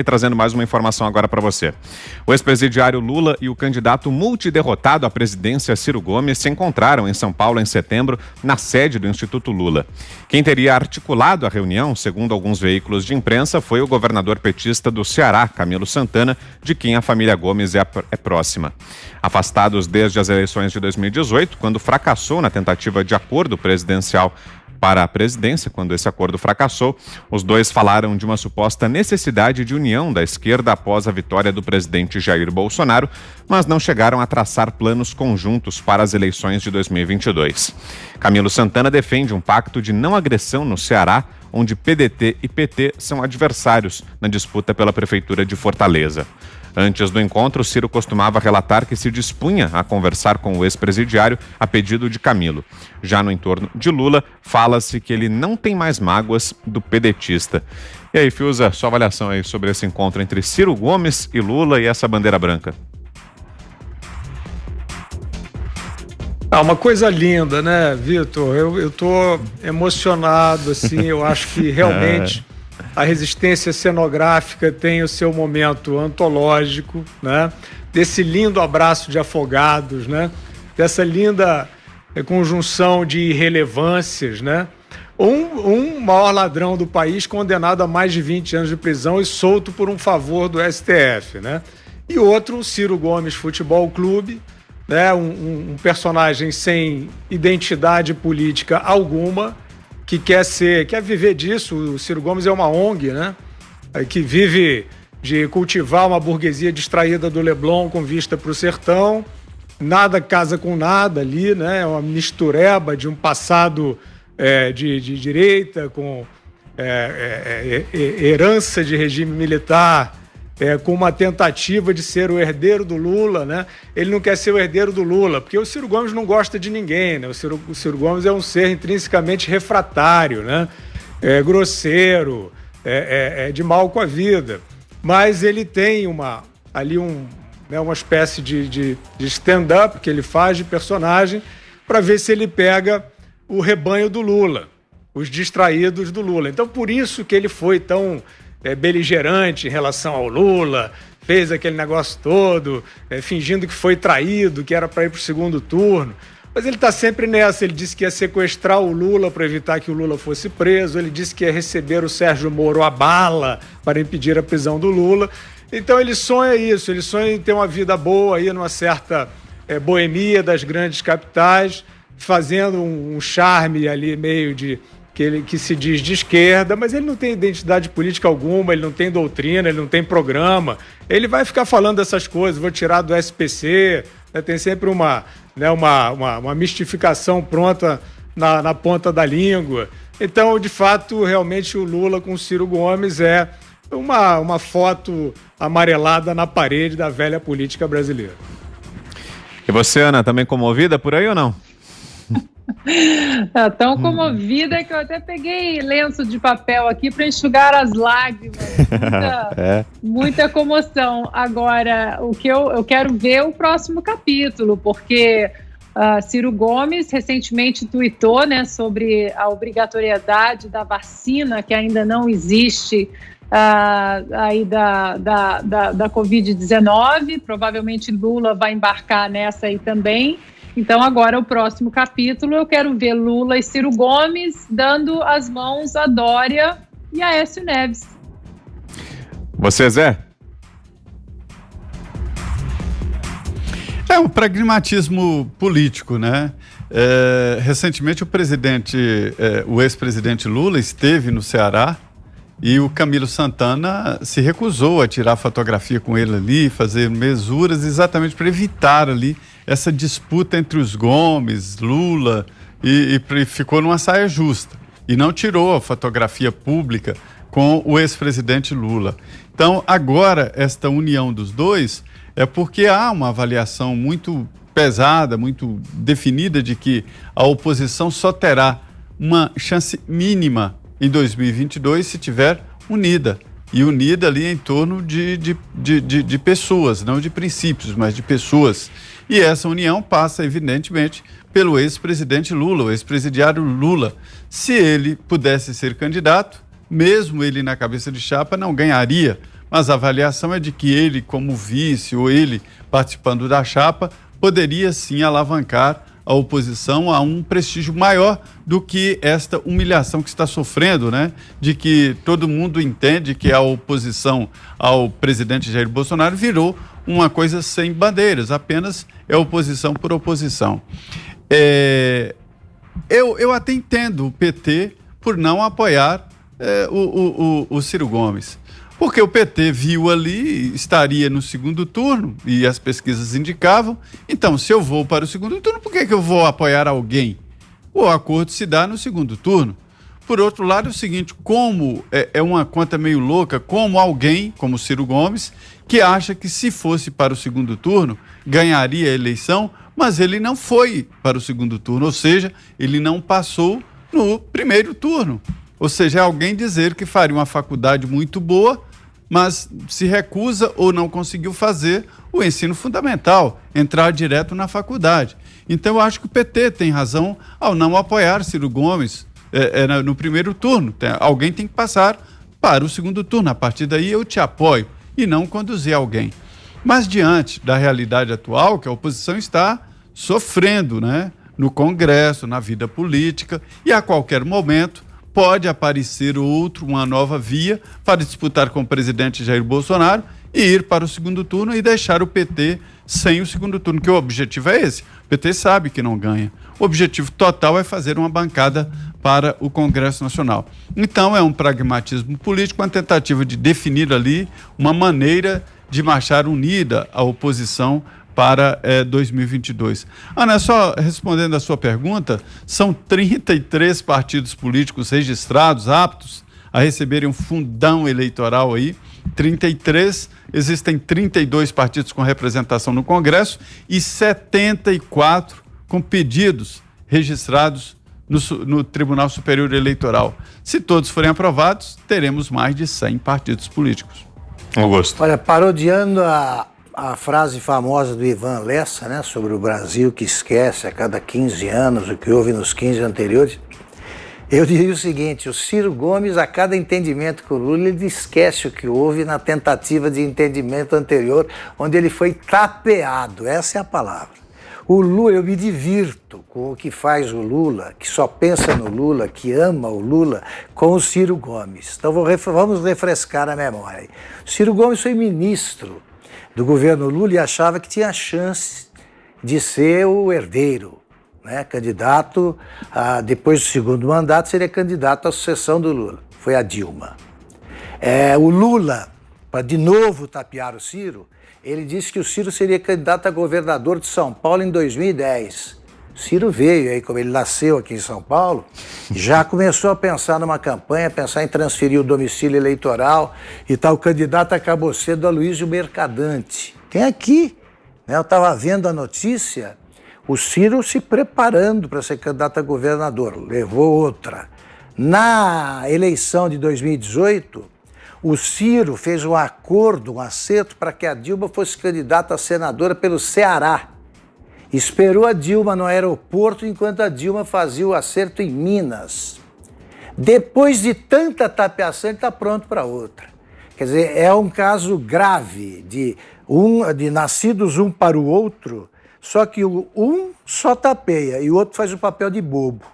E trazendo mais uma informação agora para você. O ex-presidiário Lula e o candidato multiderrotado à presidência Ciro Gomes se encontraram em São Paulo em setembro, na sede do Instituto Lula. Quem teria articulado a reunião, segundo alguns veículos de imprensa, foi o governador petista do Ceará, Camilo Santana, de quem a família Gomes é próxima. Afastados desde as eleições de 2018, quando fracassou na tentativa de acordo presidencial para a presidência, quando esse acordo fracassou, os dois falaram de uma suposta necessidade de união da esquerda após a vitória do presidente Jair Bolsonaro, mas não chegaram a traçar planos conjuntos para as eleições de 2022. Camilo Santana defende um pacto de não agressão no Ceará, onde PDT e PT são adversários na disputa pela prefeitura de Fortaleza. Antes do encontro, Ciro costumava relatar que se dispunha a conversar com o ex-presidiário a pedido de Camilo. Já no entorno de Lula, fala-se que ele não tem mais mágoas do pedetista. E aí, Fiuza, sua avaliação aí sobre esse encontro entre Ciro Gomes e Lula e essa bandeira branca? Uma coisa linda, né, Vitor? Eu tô emocionado, assim, eu acho que realmente a resistência cenográfica tem o seu momento antológico, né? Desse lindo abraço de afogados, né? Dessa linda conjunção de irrelevâncias, né? Um maior ladrão do país condenado a mais de 20 anos de prisão e solto por um favor do STF, né? E outro, o Ciro Gomes Futebol Clube, né? Um personagem sem identidade política alguma, que quer viver disso. O Ciro Gomes é uma ONG, né? Que vive de cultivar uma burguesia distraída do Leblon com vista para o sertão. Nada casa com nada ali, né? É uma mistureba de um passado de direita com herança de regime militar, com uma tentativa de ser o herdeiro do Lula, né? Ele não quer ser o herdeiro do Lula, porque o Ciro Gomes não gosta de ninguém, né? O Ciro Gomes é um ser intrinsecamente refratário, né? Grosseiro, de mal com a vida. Mas ele tem uma espécie de stand-up que ele faz de personagem para ver se ele pega o rebanho do Lula, os distraídos do Lula. Então, por isso que ele foi tão beligerante em relação ao Lula, fez aquele negócio todo, fingindo que foi traído, que era para ir para o segundo turno. Mas ele está sempre nessa. Ele disse que ia sequestrar o Lula para evitar que o Lula fosse preso, ele disse que ia receber o Sérgio Moro à bala para impedir a prisão do Lula. Então ele sonha isso, ele sonha em ter uma vida boa aí numa certa boemia das grandes capitais, fazendo um charme ali meio que se diz de esquerda, mas ele não tem identidade política alguma, ele não tem doutrina, ele não tem programa. Ele vai ficar falando essas coisas, vou tirar do SPC, né? Tem sempre uma mistificação pronta na ponta da língua. Então, de fato, realmente o Lula com o Ciro Gomes é uma foto amarelada na parede da velha política brasileira. E você, Ana, também comovida por aí ou não? Tão comovida que eu até peguei lenço de papel aqui para enxugar as lágrimas. Muita comoção. Agora, o que eu quero ver é o próximo capítulo, porque Ciro Gomes recentemente tuitou, né, sobre a obrigatoriedade da vacina que ainda não existe aí da Covid-19. Provavelmente Lula vai embarcar nessa aí também. Então, agora, o próximo capítulo, eu quero ver Lula e Ciro Gomes dando as mãos a Dória e a Aécio Neves. Você, Zé? É um pragmatismo político, né? Recentemente, o ex-presidente Lula esteve no Ceará e o Camilo Santana se recusou a tirar fotografia com ele ali, fazer mesuras exatamente para evitar ali essa disputa entre os Gomes, Lula, e ficou numa saia justa. E não tirou a fotografia pública com o ex-presidente Lula. Então, agora, esta união dos dois é porque há uma avaliação muito pesada, muito definida de que a oposição só terá uma chance mínima em 2022 se tiver unida. E unida ali em torno de pessoas, não de princípios, mas de pessoas. E essa união passa, evidentemente, pelo ex-presidente Lula, o ex-presidiário Lula. Se ele pudesse ser candidato, mesmo ele na cabeça de chapa, não ganharia, mas a avaliação é de que ele, como vice, ou ele participando da chapa, poderia sim alavancar a oposição a um prestígio maior do que esta humilhação que está sofrendo, né? De que todo mundo entende que a oposição ao presidente Jair Bolsonaro virou uma coisa sem bandeiras, apenas é oposição por oposição. Eu até entendo o PT por não apoiar o Ciro Gomes, porque o PT viu ali, estaria no segundo turno, e as pesquisas indicavam, então se eu vou para o segundo turno, por que eu vou apoiar alguém? O acordo se dá no segundo turno. Por outro lado, é o seguinte, como é uma conta meio louca, como alguém, como Ciro Gomes, que acha que se fosse para o segundo turno, ganharia a eleição, mas ele não foi para o segundo turno, ou seja, ele não passou no primeiro turno. Ou seja, é alguém dizer que faria uma faculdade muito boa, mas se recusa ou não conseguiu fazer o ensino fundamental, entrar direto na faculdade. Então, eu acho que o PT tem razão ao não apoiar Ciro Gomes no primeiro turno. Alguém tem que passar para o segundo turno. A partir daí, eu te apoio e não conduzir alguém. Mas, diante da realidade atual, que a oposição está sofrendo, né, no Congresso, na vida política, e a qualquer momento pode aparecer uma nova via para disputar com o presidente Jair Bolsonaro e ir para o segundo turno e deixar o PT sem o segundo turno, que o objetivo é esse. O PT sabe que não ganha. O objetivo total é fazer uma bancada para o Congresso Nacional. Então é um pragmatismo político, uma tentativa de definir ali uma maneira de marchar unida a oposição para 2022. Ana, só respondendo a sua pergunta, são 33 partidos políticos registrados, aptos a receberem um fundão eleitoral aí, 33, existem 32 partidos com representação no Congresso e 74 com pedidos registrados no Tribunal Superior Eleitoral. Se todos forem aprovados, teremos mais de 100 partidos políticos. Augusto. Olha, parodiando a frase famosa do Ivan Lessa, né, sobre o Brasil que esquece a cada 15 anos o que houve nos 15 anteriores, eu diria o seguinte: o Ciro Gomes, a cada entendimento com o Lula, ele esquece o que houve na tentativa de entendimento anterior, onde ele foi tapeado, essa é a palavra. O Lula, eu me divirto com o que faz o Lula, que só pensa no Lula, que ama o Lula, com o Ciro Gomes. Então vamos refrescar a memória. O Ciro Gomes foi ministro do governo Lula e achava que tinha chance de ser o herdeiro, né? Candidato, depois do segundo mandato, seria candidato à sucessão do Lula. Foi a Dilma. O Lula, para de novo tapear o Ciro, ele disse que o Ciro seria candidato a governador de São Paulo em 2010. O Ciro veio, aí como ele nasceu aqui em São Paulo, já começou a pensar numa campanha, pensar em transferir o domicílio eleitoral e tal. O candidato acabou sendo Aloysio Mercadante. Tem aqui, né? Eu estava vendo a notícia, o Ciro se preparando para ser candidato a governador, levou outra. Na eleição de 2018, o Ciro fez um acordo, um acerto para que a Dilma fosse candidata a senadora pelo Ceará. Esperou a Dilma no aeroporto enquanto a Dilma fazia o acerto em Minas. Depois de tanta tapeação, ele está pronto para outra. Quer dizer, é um caso grave de nascidos um para o outro, só que um só tapeia e o outro faz o papel de bobo.